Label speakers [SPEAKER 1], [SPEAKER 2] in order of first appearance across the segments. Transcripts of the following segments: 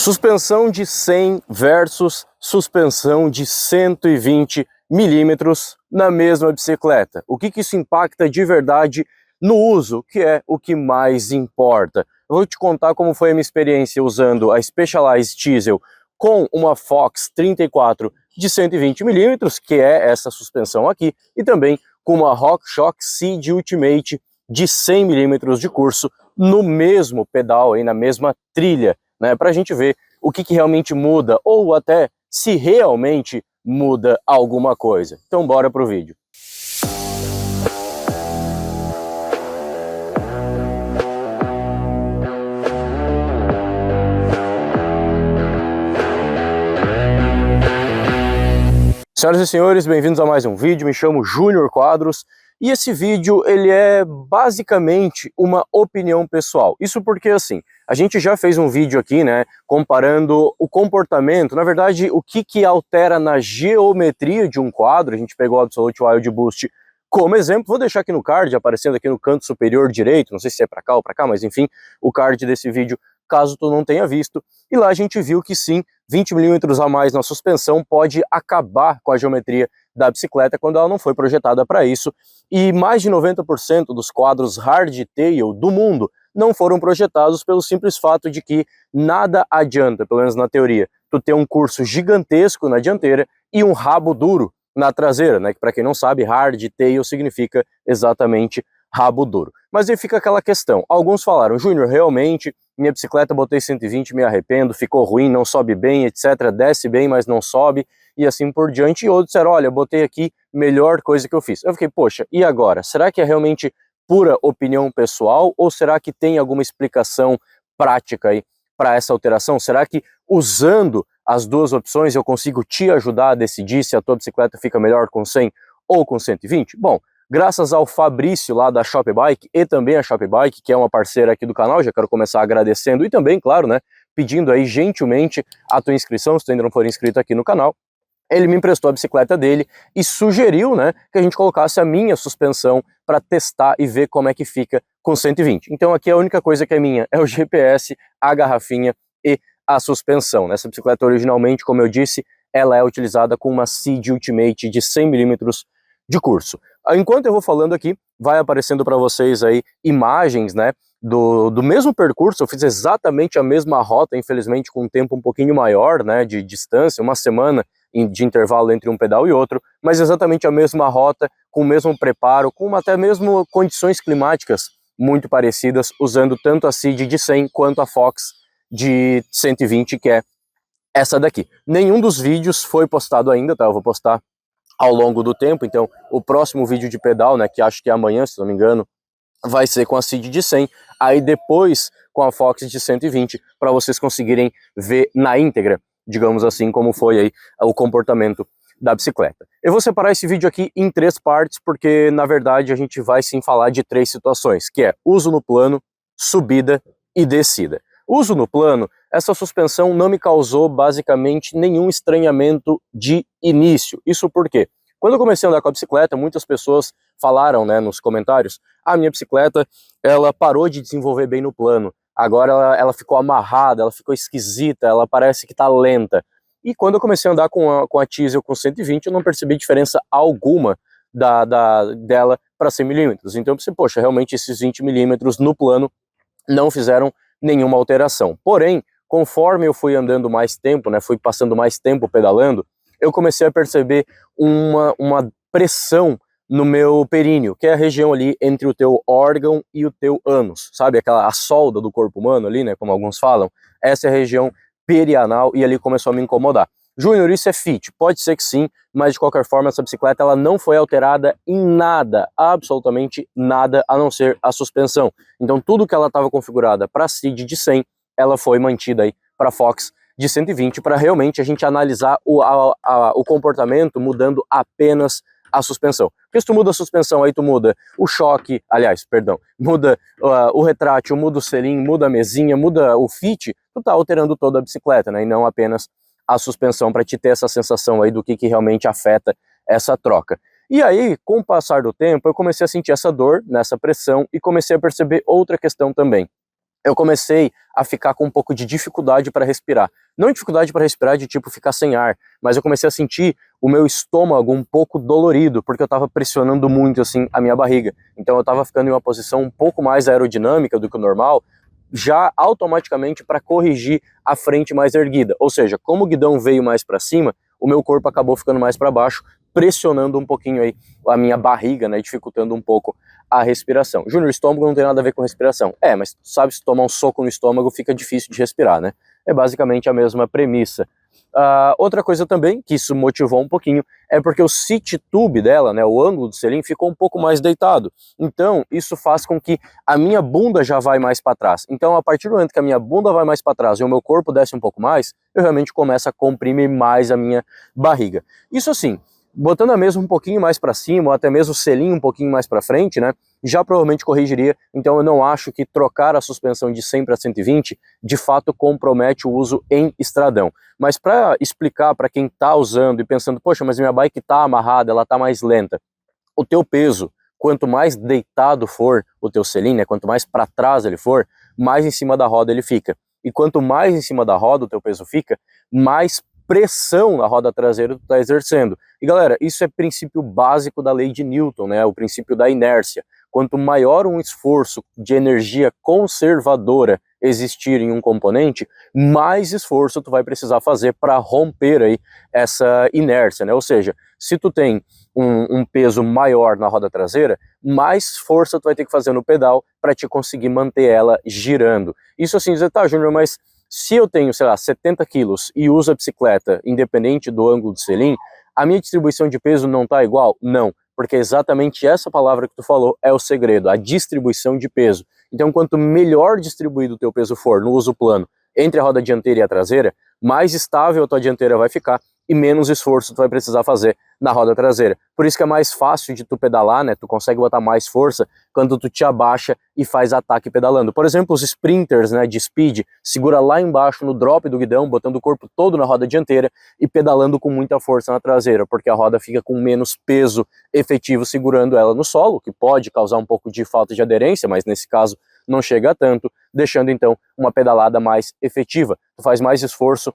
[SPEAKER 1] Suspensão de 100 versus suspensão de 120 milímetros na mesma bicicleta. O que isso impacta de verdade no uso, que é o que mais importa. Eu vou te contar como foi a minha experiência usando a Specialized Diesel com uma Fox 34 de 120 milímetros, que é essa suspensão aqui, e também com uma RockShox Seed Ultimate de 100 milímetros de curso no mesmo pedal, aí, na mesma trilha, né, para a gente ver o que realmente muda, ou até se realmente muda alguma coisa. Então bora pro vídeo. Senhoras e senhores, bem-vindos a mais um vídeo. Me chamo Júnior Quadros e esse vídeo ele é basicamente uma opinião pessoal. Isso porque assim, a gente já fez um vídeo aqui, né, comparando o comportamento, na verdade, o que altera na geometria de um quadro. A gente pegou o Absolute Wild Boost como exemplo. Vou deixar aqui no card, aparecendo aqui no canto superior direito, não sei se é para cá ou para cá, mas enfim, o card desse vídeo, caso tu não tenha visto. E lá a gente viu que sim, 20 milímetros a mais na suspensão pode acabar com a geometria da bicicleta quando ela não foi projetada para isso. E mais de 90% dos quadros hardtail do mundo não foram projetados pelo simples fato de que nada adianta, pelo menos na teoria, tu ter um curso gigantesco na dianteira e um rabo duro na traseira, né? Que para quem não sabe, hardtail significa exatamente rabo duro. Mas aí fica aquela questão. Alguns falaram: Júnior, realmente, minha bicicleta botei 120, me arrependo, ficou ruim, não sobe bem, etc. Desce bem, mas não sobe, e assim por diante. E outros disseram: olha, botei aqui, melhor coisa que eu fiz. Eu fiquei, poxa, e agora? Será que é realmente pura opinião pessoal, ou será que tem alguma explicação prática aí para essa alteração? Será que usando as duas opções eu consigo te ajudar a decidir se a tua bicicleta fica melhor com 100 ou com 120? Bom, graças ao Fabrício lá da Shopbike e também a Shopbike, que é uma parceira aqui do canal, já quero começar agradecendo e também, claro, né, pedindo aí gentilmente a tua inscrição, se tu ainda não for inscrito aqui no canal. Ele me emprestou a bicicleta dele e sugeriu, né, que a gente colocasse a minha suspensão para testar e ver como é que fica com 120. Então aqui a única coisa que é minha é o GPS, a garrafinha e a suspensão. Essa bicicleta originalmente, como eu disse, ela é utilizada com uma Seed Ultimate de 100 milímetros de curso. Enquanto eu vou falando aqui, vai aparecendo para vocês aí imagens, né, do mesmo percurso. Eu fiz exatamente a mesma rota, infelizmente com um tempo um pouquinho maior, né, de distância, uma semana de intervalo entre um pedal e outro, mas exatamente a mesma rota, com o mesmo preparo, com até mesmo condições climáticas muito parecidas, usando tanto a Seed de 100 quanto a Fox de 120, que é essa daqui. Nenhum dos vídeos foi postado ainda, tá? Eu vou postar ao longo do tempo, então o próximo vídeo de pedal, né, que acho que é amanhã, se não me engano, vai ser com a Seed de 100, aí depois com a Fox de 120, para vocês conseguirem ver na íntegra, digamos assim, como foi aí o comportamento da bicicleta. Eu vou separar esse vídeo aqui em 3 partes, porque na verdade a gente vai sim falar de 3 situações, que é uso no plano, subida e descida. Uso no plano, essa suspensão não me causou basicamente nenhum estranhamento de início. Isso porque, quando eu comecei a andar com a bicicleta, muitas pessoas falaram, né, nos comentários: a minha bicicleta, ela parou de desenvolver bem no plano, agora ela ficou amarrada, ela ficou esquisita, ela parece que está lenta. E quando eu comecei a andar com a Diesel com 120, eu não percebi diferença alguma dela para 100 milímetros. Então eu pensei, poxa, realmente esses 20 milímetros no plano não fizeram nenhuma alteração. Porém, conforme eu fui andando mais tempo, né, fui passando mais tempo pedalando, eu comecei a perceber uma pressão no meu períneo, que é a região ali entre o teu órgão e o teu ânus, sabe? A solda do corpo humano ali, né, como alguns falam. Essa é a região perianal e ali começou a me incomodar. Júnior, isso é fit? Pode ser que sim, mas de qualquer forma essa bicicleta ela não foi alterada em nada, absolutamente nada, a não ser a suspensão. Então tudo que ela estava configurada para Seed de 100, ela foi mantida aí para Fox de 120, para realmente a gente analisar o comportamento mudando apenas a suspensão. Porque se tu muda a suspensão, aí tu muda o choque, aliás, perdão, muda o retrátil, muda o selim, muda a mesinha, muda o fit, tu tá alterando toda a bicicleta, né, e não apenas a suspensão, para te ter essa sensação aí do que realmente afeta essa troca. E aí, com o passar do tempo, eu comecei a sentir essa dor, nessa pressão, e comecei a perceber outra questão também. eu comecei a ficar com um pouco de dificuldade para respirar. Não dificuldade para respirar de tipo ficar sem ar, mas eu comecei a sentir o meu estômago um pouco dolorido, porque eu estava pressionando muito assim a minha barriga. Então eu estava ficando em uma posição um pouco mais aerodinâmica do que o normal, já automaticamente para corrigir a frente mais erguida. Ou seja, como o guidão veio mais para cima, o meu corpo acabou ficando mais para baixo, pressionando um pouquinho aí a minha barriga, né, dificultando um pouco a respiração. Júnior, estômago não tem nada a ver com respiração. Mas sabe, se tomar um soco no estômago fica difícil de respirar, né? É basicamente a mesma premissa. Outra coisa também, que isso motivou um pouquinho, é porque o sit tube dela, né, o ângulo do selim, ficou um pouco mais deitado. Então, isso faz com que a minha bunda já vai mais para trás. Então, a partir do momento que a minha bunda vai mais para trás e o meu corpo desce um pouco mais, eu realmente começo a comprimir mais a minha barriga. Isso assim, botando a mesa um pouquinho mais para cima, ou até mesmo o selinho um pouquinho mais para frente, né, já provavelmente corrigiria. Então eu não acho que trocar a suspensão de 100 para 120 de fato compromete o uso em estradão. Mas para explicar para quem está usando e pensando, poxa, mas minha bike está amarrada, ela está mais lenta, o teu peso, quanto mais deitado for o teu selim, né, quanto mais para trás ele for, mais em cima da roda ele fica. E quanto mais em cima da roda o teu peso fica, mais pressão na roda traseira tu está exercendo. E galera, isso é princípio básico da lei de Newton, né? O princípio da inércia. Quanto maior um esforço de energia conservadora existir em um componente, mais esforço tu vai precisar fazer para romper aí essa inércia, né? Ou seja, se tu tem um peso maior na roda traseira, mais força tu vai ter que fazer no pedal para te conseguir manter ela girando. Isso assim, dizer, tá, Júnior, mas se eu tenho, sei lá, 70 quilos e uso a bicicleta independente do ângulo do selim, a minha distribuição de peso não está igual? Não, porque exatamente essa palavra que tu falou é o segredo, a distribuição de peso. Então, quanto melhor distribuído o teu peso for no uso plano entre a roda dianteira e a traseira, mais estável a tua dianteira vai ficar e menos esforço tu vai precisar fazer na roda traseira. Por isso que é mais fácil de tu pedalar, né? Tu consegue botar mais força quando tu te abaixa e faz ataque pedalando. Por exemplo, os sprinters, né, de speed, segura lá embaixo no drop do guidão, botando o corpo todo na roda dianteira e pedalando com muita força na traseira, porque a roda fica com menos peso efetivo segurando ela no solo, que pode causar um pouco de falta de aderência, mas nesse caso não chega a tanto, deixando então uma pedalada mais efetiva. Tu faz mais esforço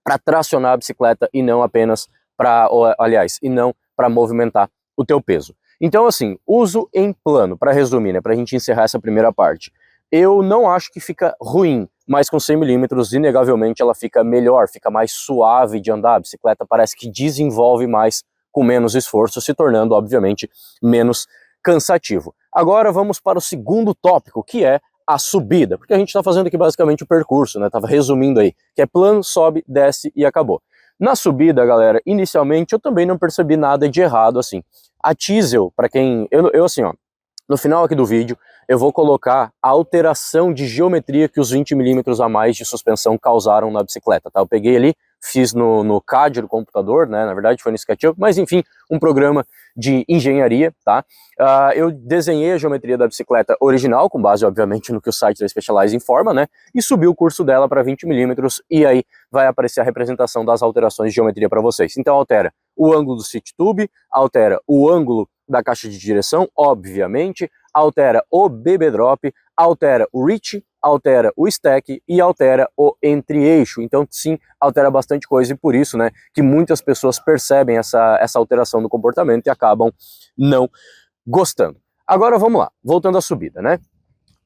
[SPEAKER 1] para tracionar a bicicleta e não apenas para, aliás, e não para movimentar o teu peso. Então assim, uso em plano, para resumir, né, para a gente encerrar essa primeira parte. Eu não acho que fica ruim, mas com 100 milímetros, inegavelmente, ela fica melhor, fica mais suave de andar. A bicicleta parece que desenvolve mais com menos esforço, se tornando, obviamente, menos cansativo. Agora vamos para o segundo tópico, que é a subida, porque a gente está fazendo aqui basicamente o percurso, né? Tava resumindo aí, que é plano, sobe, desce e acabou. Na subida, galera, inicialmente eu também não percebi nada de errado, assim. A Tissel, para quem... Eu assim, ó, no final aqui do vídeo, eu vou colocar a alteração de geometria que os 20 milímetros a mais de suspensão causaram na bicicleta, tá? Eu peguei ali, fiz no CAD do computador, né? Na verdade foi no SketchUp, mas enfim, um programa de engenharia, tá? Eu desenhei a geometria da bicicleta original, com base, obviamente, no que o site da Specialized informa, né? E subi o curso dela para 20 milímetros e aí vai aparecer a representação das alterações de geometria para vocês. Então altera o ângulo do seat tube, altera o ângulo da caixa de direção, obviamente, altera o BB drop, altera o reach, altera o stack e altera o entre-eixo. Então sim, altera bastante coisa e por isso, né, que muitas pessoas percebem essa alteração do comportamento e acabam não gostando. Agora vamos lá, voltando à subida, né?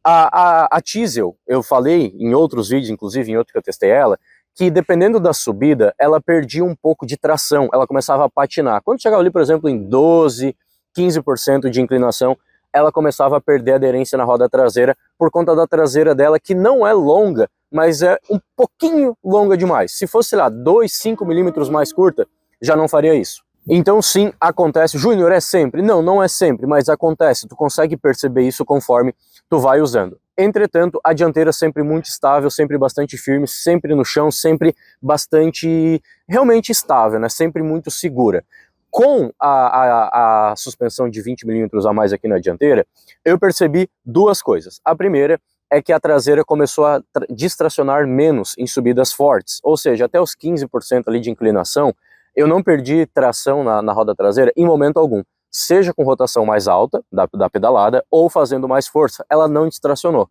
[SPEAKER 1] A Tissel, eu falei em outros vídeos, inclusive em outro que eu testei ela, que dependendo da subida, ela perdia um pouco de tração, ela começava a patinar. Quando chegava ali, por exemplo, em 12, 15% de inclinação, ela começava a perder aderência na roda traseira por conta da traseira dela, que não é longa, mas é um pouquinho longa demais. Se fosse, sei lá, 2, 5 milímetros mais curta, já não faria isso. Então sim, acontece. Júnior, é sempre? Não, não é sempre, mas acontece. Tu consegue perceber isso conforme tu vai usando. Entretanto, a dianteira sempre muito estável, sempre bastante firme, sempre no chão, sempre bastante, realmente estável, né? Sempre muito segura. Com a suspensão de 20 milímetros a mais aqui na dianteira, eu percebi duas coisas. A primeira é que a traseira começou a distracionar menos em subidas fortes, ou seja, até os 15% ali de inclinação, eu não perdi tração na roda traseira em momento algum, seja com rotação mais alta da pedalada ou fazendo mais força, ela não distracionou.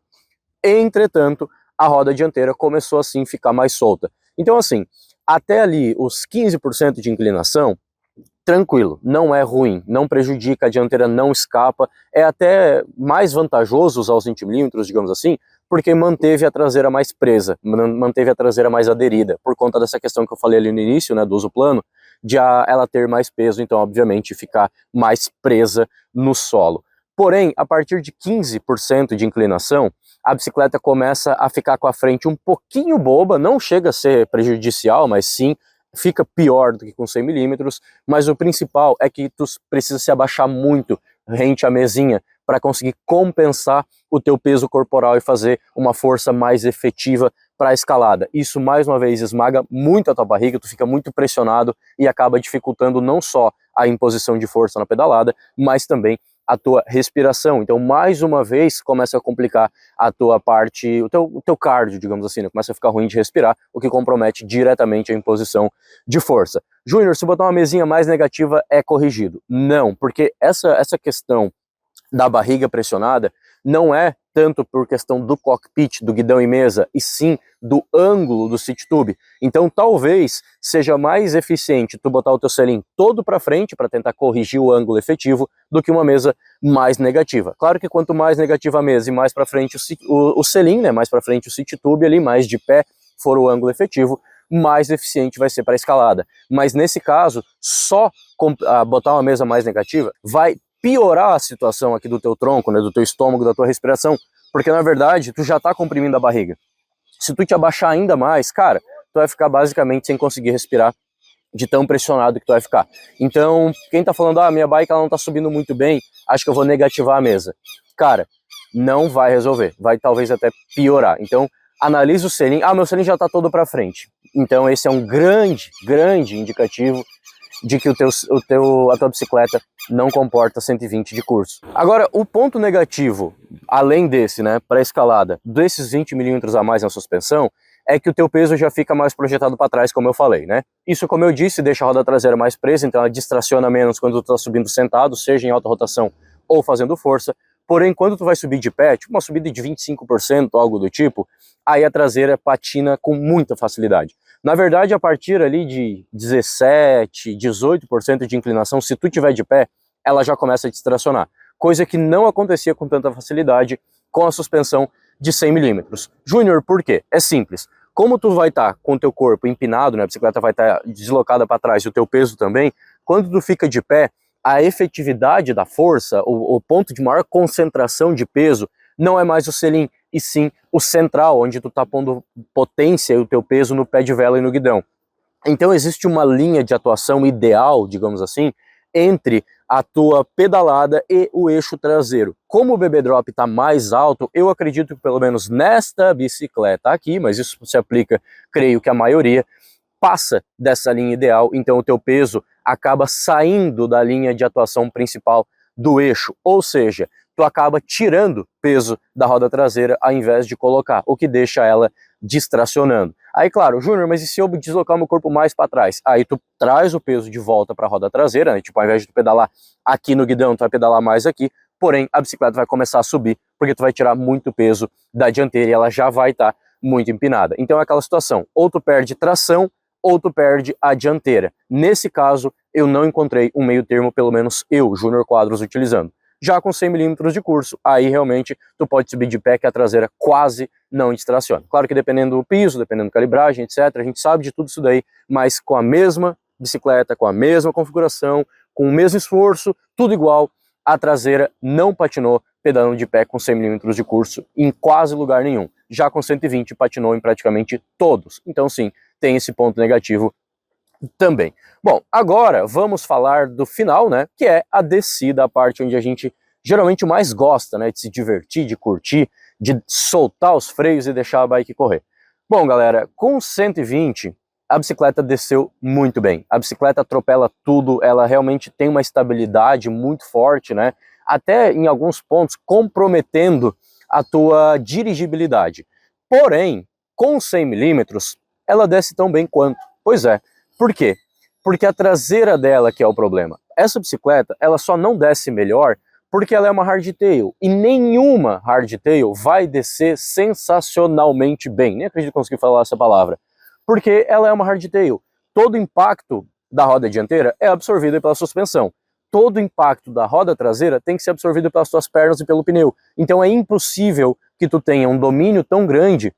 [SPEAKER 1] Entretanto, a roda dianteira começou assim a ficar mais solta. Então assim, até ali os 15% de inclinação, tranquilo, não é ruim, não prejudica, a dianteira não escapa, é até mais vantajoso usar os 20 milímetros, digamos assim, porque manteve a traseira mais presa, manteve a traseira mais aderida, por conta dessa questão que eu falei ali no início, né, do uso plano, de ela ter mais peso, então obviamente ficar mais presa no solo. Porém, a partir de 15% de inclinação, a bicicleta começa a ficar com a frente um pouquinho boba, não chega a ser prejudicial, mas sim fica pior do que com 100 milímetros, mas o principal é que tu precisa se abaixar muito rente à mesinha para conseguir compensar o teu peso corporal e fazer uma força mais efetiva para a escalada. Isso, mais uma vez, esmaga muito a tua barriga, tu fica muito pressionado e acaba dificultando não só a imposição de força na pedalada, mas também a tua respiração. Então, mais uma vez, começa a complicar a tua parte, o teu cardio, digamos assim, né? Começa a ficar ruim de respirar, o que compromete diretamente a imposição de força. Júnior, se botar uma mesinha mais negativa, é corrigido? Não, porque essa questão da barriga pressionada não é tanto por questão do cockpit, do guidão e mesa, e sim do ângulo do seat tube. Então talvez seja mais eficiente tu botar o teu selim todo para frente para tentar corrigir o ângulo efetivo do que uma mesa mais negativa. Claro que quanto mais negativa a mesa e mais para frente o selim, né, mais para frente o seat tube ali, mais de pé for o ângulo efetivo, mais eficiente vai ser para a escalada. Mas nesse caso, só botar uma mesa mais negativa vai piorar a situação aqui do teu tronco, né, do teu estômago, da tua respiração, porque na verdade tu já está comprimindo a barriga. Se tu te abaixar ainda mais, cara, tu vai ficar basicamente sem conseguir respirar de tão pressionado que tu vai ficar. Então, quem tá falando, minha bike ela não tá subindo muito bem, acho que eu vou negativar a mesa. Cara, não vai resolver, vai talvez até piorar. Então, analisa o selim, meu selim já tá todo para frente. Então, esse é um grande indicativo de que a tua bicicleta não comporta 120 de curso. Agora, o ponto negativo, além desse, né, para escalada, desses 20 milímetros a mais na suspensão, é que o teu peso já fica mais projetado para trás, como eu falei, né? Isso, como eu disse, deixa a roda traseira mais presa, então ela distraciona menos quando tu tá subindo sentado, seja em alta rotação ou fazendo força. Porém, quando tu vai subir de pé, tipo uma subida de 25%, algo do tipo, aí a traseira patina com muita facilidade. Na verdade, a partir ali de 17, 18% de inclinação, se tu tiver de pé, ela já começa a distracionar. Coisa que não acontecia com tanta facilidade com a suspensão de 100 milímetros. Júnior, por quê? É simples. Como tu vai estar com o teu corpo empinado, né, a bicicleta vai estar deslocada para trás e o teu peso também, quando tu fica de pé, a efetividade da força, o ponto de maior concentração de peso, não é mais o selim, e sim o central, onde tu tá pondo potência e o teu peso no pé de vela e no guidão. Então existe uma linha de atuação ideal, digamos assim, entre a tua pedalada e o eixo traseiro. Como o BB Drop está mais alto, eu acredito que pelo menos nesta bicicleta aqui, mas isso se aplica, creio que a maioria, passa dessa linha ideal, então o teu peso acaba saindo da linha de atuação principal do eixo, ou seja, tu acaba tirando peso da roda traseira ao invés de colocar, o que deixa ela distracionando. Aí, claro, Júnior, mas e se eu deslocar o meu corpo mais para trás? Aí tu traz o peso de volta para a roda traseira, né? Tipo, ao invés de tu pedalar aqui no guidão, tu vai pedalar mais aqui, porém a bicicleta vai começar a subir, porque tu vai tirar muito peso da dianteira e ela já vai estar muito empinada. Então é aquela situação, ou tu perde tração, ou tu perde a dianteira. Nesse caso, eu não encontrei um meio termo, pelo menos eu, Júnior Quadros, utilizando. Já com 100 milímetros de curso, aí realmente tu pode subir de pé que a traseira quase não distraciona. Claro que dependendo do piso, dependendo da calibragem, etc., a gente sabe de tudo isso daí, mas com a mesma bicicleta, com a mesma configuração, com o mesmo esforço, tudo igual, a traseira não patinou pedalando de pé com 100 milímetros de curso em quase lugar nenhum. Já com 120 patinou em praticamente todos. Então sim, tem esse ponto negativo também. Bom, agora vamos falar do final, né, que é a descida, a parte onde a gente geralmente mais gosta, né, de se divertir, de curtir, de soltar os freios e deixar a bike correr. Bom, galera, com 120, a bicicleta desceu muito bem. A bicicleta atropela tudo, ela realmente tem uma estabilidade muito forte, né, até em alguns pontos comprometendo a tua dirigibilidade. Porém, com 100 milímetros, ela desce tão bem quanto. Pois é. Por quê? Porque a traseira dela que é o problema. Essa bicicleta, ela só não desce melhor Porque ela é uma hardtail, e nenhuma hardtail vai descer sensacionalmente bem. Nem acredito conseguir falar essa palavra. Porque ela é uma hardtail. Todo o impacto da roda dianteira é absorvido pela suspensão. Todo o impacto da roda traseira tem que ser absorvido pelas tuas pernas e pelo pneu. Então é impossível que tu tenha um domínio tão grande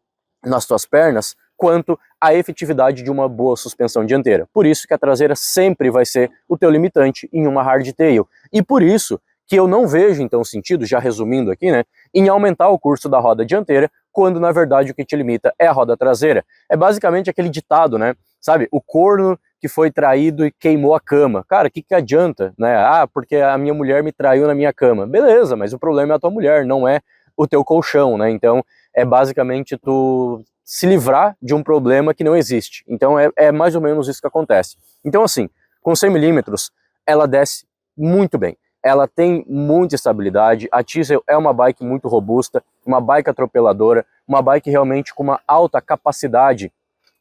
[SPEAKER 1] nas tuas pernas quanto a efetividade de uma boa suspensão dianteira. Por isso que a traseira sempre vai ser o teu limitante em uma hardtail. E por isso que eu não vejo então sentido, já resumindo aqui, né, em aumentar o curso da roda dianteira, quando na verdade o que te limita é a roda traseira. É basicamente aquele ditado, né, sabe, o corno que foi traído e queimou a cama. Cara, o que adianta, né? Ah, porque a minha mulher me traiu na minha cama. Beleza, mas o problema é a tua mulher, não é o teu colchão, né? Então, é basicamente tu se livrar de um problema que não existe. Então, é mais ou menos isso que acontece. Então, assim, com 100 milímetros, ela desce muito bem. Ela tem muita estabilidade, a Tissot é uma bike muito robusta, uma bike atropeladora, uma bike realmente com uma alta capacidade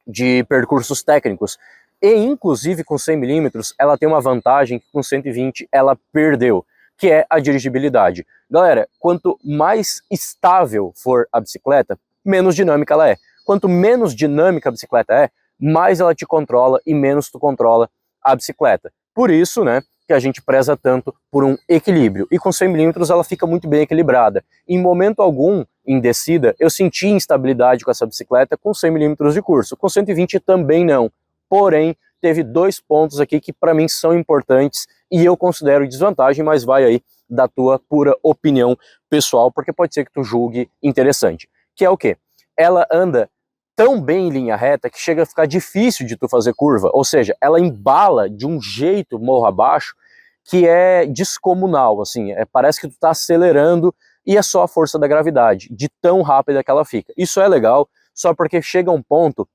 [SPEAKER 1] de percursos técnicos. E inclusive com 100 milímetros ela tem uma vantagem que com 120 ela perdeu, que é a dirigibilidade. Galera, quanto mais estável for a bicicleta, menos dinâmica ela é. Quanto menos dinâmica a bicicleta é, mais ela te controla e menos tu controla a bicicleta. Por isso, né, que a gente preza tanto por um equilíbrio. E com 100 milímetros ela fica muito bem equilibrada. Em momento algum, em descida, eu senti instabilidade com essa bicicleta com 100 milímetros de curso. Com 120 também não. Porém, teve dois pontos aqui que para mim são importantes e eu considero desvantagem, mas vai aí da tua pura opinião pessoal, porque pode ser que tu julgue interessante. Que é o quê? Ela anda tão bem em linha reta que chega a ficar difícil de tu fazer curva, ou seja, ela embala de um jeito morro abaixo que é descomunal, assim, parece que tu tá acelerando e é só a força da gravidade, de tão rápida que ela fica. Isso é legal, só porque chega um ponto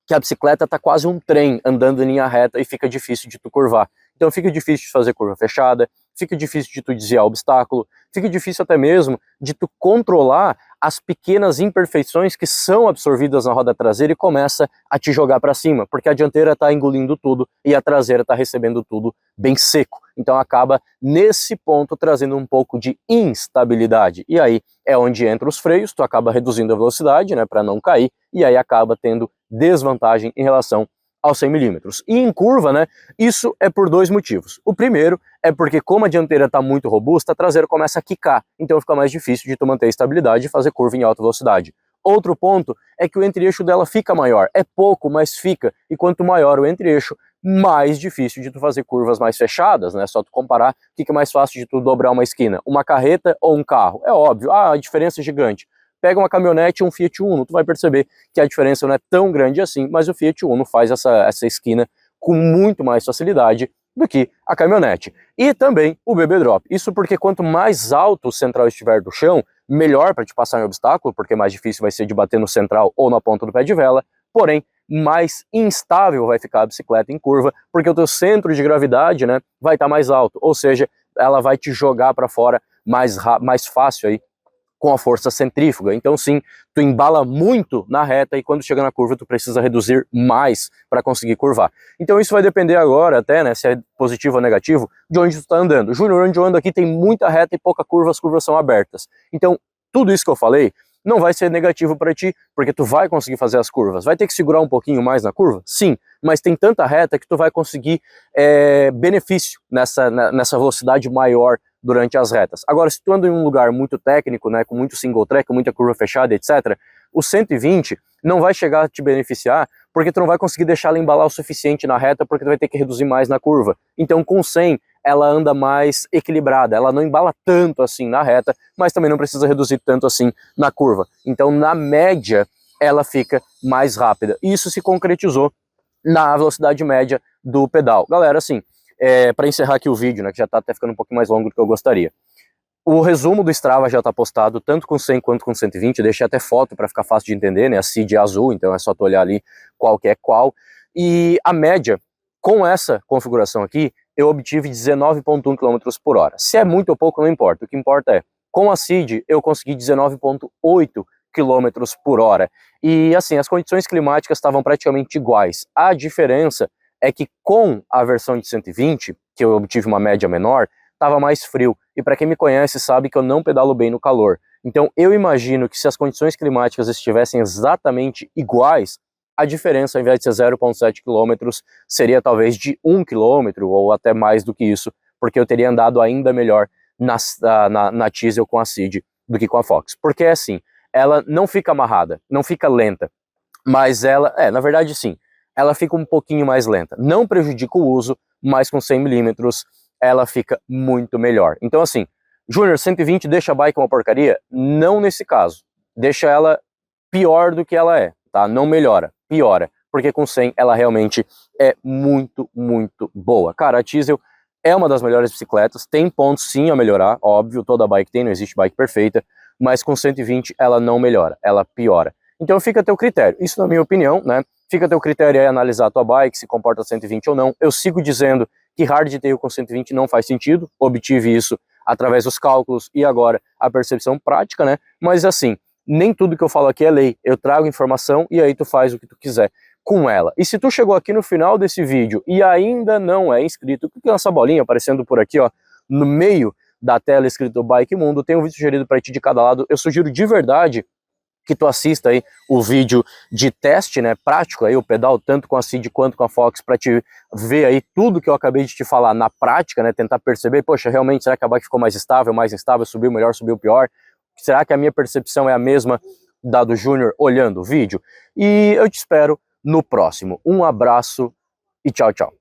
[SPEAKER 1] que a bicicleta tá quase um trem andando em linha reta e fica difícil de tu curvar. Então fica difícil de fazer curva fechada, fica difícil de tu desviar o obstáculo, fica difícil até mesmo de tu controlar as pequenas imperfeições que são absorvidas na roda traseira e começa a te jogar para cima, porque a dianteira tá engolindo tudo e a traseira tá recebendo tudo bem seco. Então acaba nesse ponto trazendo um pouco de instabilidade. E aí é onde entra os freios, tu acaba reduzindo a velocidade, né, para não cair, e aí acaba tendo desvantagem em relação aos 100 milímetros. E em curva, né, isso é por dois motivos. O primeiro é porque como a dianteira está muito robusta, a traseira começa a quicar, então fica mais difícil de tu manter a estabilidade e fazer curva em alta velocidade. Outro ponto é que o entre-eixo dela fica maior, é pouco, mas fica, e quanto maior o entre-eixo, mais difícil de tu fazer curvas mais fechadas, né? Só tu comparar o que é mais fácil de tu dobrar uma esquina, uma carreta ou um carro. É óbvio, a diferença é gigante. Pega uma caminhonete e um Fiat Uno, tu vai perceber que a diferença não é tão grande assim, mas o Fiat Uno faz essa esquina com muito mais facilidade do que a caminhonete. E também o BB Drop. Isso porque quanto mais alto o central estiver do chão, melhor para te passar em obstáculo, porque mais difícil vai ser de bater no central ou na ponta do pé de vela, porém, mais instável vai ficar a bicicleta em curva, porque o teu centro de gravidade, né, vai estar mais alto, ou seja, ela vai te jogar para fora mais fácil aí, com a força centrífuga. Então sim, tu embala muito na reta e quando chega na curva tu precisa reduzir mais para conseguir curvar. Então isso vai depender agora até, né, se é positivo ou negativo, de onde tu está andando. Júnior, onde eu ando aqui tem muita reta e pouca curva, as curvas são abertas. Então tudo isso que eu falei não vai ser negativo para ti, porque tu vai conseguir fazer as curvas. Vai ter que segurar um pouquinho mais na curva? Sim, mas tem tanta reta que tu vai conseguir benefício nessa velocidade maior durante as retas. Agora, se tu anda em um lugar muito técnico, né, com muito single track, muita curva fechada, etc., o 120 não vai chegar a te beneficiar, porque tu não vai conseguir deixar ela embalar o suficiente na reta, porque tu vai ter que reduzir mais na curva. Então, com 100, ela anda mais equilibrada, ela não embala tanto assim na reta, mas também não precisa reduzir tanto assim na curva. Então, na média, ela fica mais rápida. Isso se concretizou na velocidade média do pedal. Galera, assim, para encerrar aqui o vídeo, né, que já está até ficando um pouquinho mais longo do que eu gostaria. O resumo do Strava já está postado, tanto com 100 quanto com 120, eu deixei até foto para ficar fácil de entender, né, a seed é azul, então é só tu olhar ali qual que é qual. E a média, com essa configuração aqui, eu obtive 19,1 km por hora. Se é muito ou pouco, não importa, o que importa é, com a seed eu consegui 19,8 km por hora. E assim, as condições climáticas estavam praticamente iguais. A diferença é que com a versão de 120, que eu obtive uma média menor, estava mais frio. e para quem me conhece sabe que eu não pedalo bem no calor. Então eu imagino que se as condições climáticas estivessem exatamente iguais, a diferença, ao invés de ser 0,7 km, seria talvez de 1 km ou até mais do que isso, porque eu teria andado ainda melhor na Teasel com a Seed do que com a Fox. Porque é assim, ela não fica amarrada, não fica lenta, mas ela, na verdade sim, ela fica um pouquinho mais lenta. Não prejudica o uso, mas com 100 mm ela fica muito melhor. Então assim, Júnior, 120 deixa a bike uma porcaria? Não nesse caso. Deixa ela pior do que ela é, tá? Não melhora, piora. Porque com 100 ela realmente é muito, muito boa. Cara, a Teasel é uma das melhores bicicletas, tem pontos sim a melhorar, óbvio, toda bike tem, não existe bike perfeita, mas com 120 ela não melhora, ela piora. Então fica a teu critério, isso na minha opinião, né? Fica a teu critério aí analisar a tua bike, se comporta 120 ou não. Eu sigo dizendo que hardtail com 120 não faz sentido, obtive isso através dos cálculos e agora a percepção prática, né? Mas assim, nem tudo que eu falo aqui é lei, eu trago informação e aí tu faz o que tu quiser com ela. E se tu chegou aqui no final desse vídeo e ainda não é inscrito, o que é essa bolinha aparecendo por aqui, ó, no meio da tela escrito Bike Mundo, tem um vídeo sugerido para ti de cada lado. Eu sugiro de verdade que tu assista aí o vídeo de teste, né, prático aí, o pedal tanto com a Seed quanto com a Fox, para te ver aí tudo que eu acabei de te falar na prática, né, tentar perceber, poxa, realmente, será que a bike ficou mais instável, subiu melhor, subiu pior? Será que a minha percepção é a mesma da do Júnior olhando o vídeo? E eu te espero no próximo. Um abraço e tchau, tchau.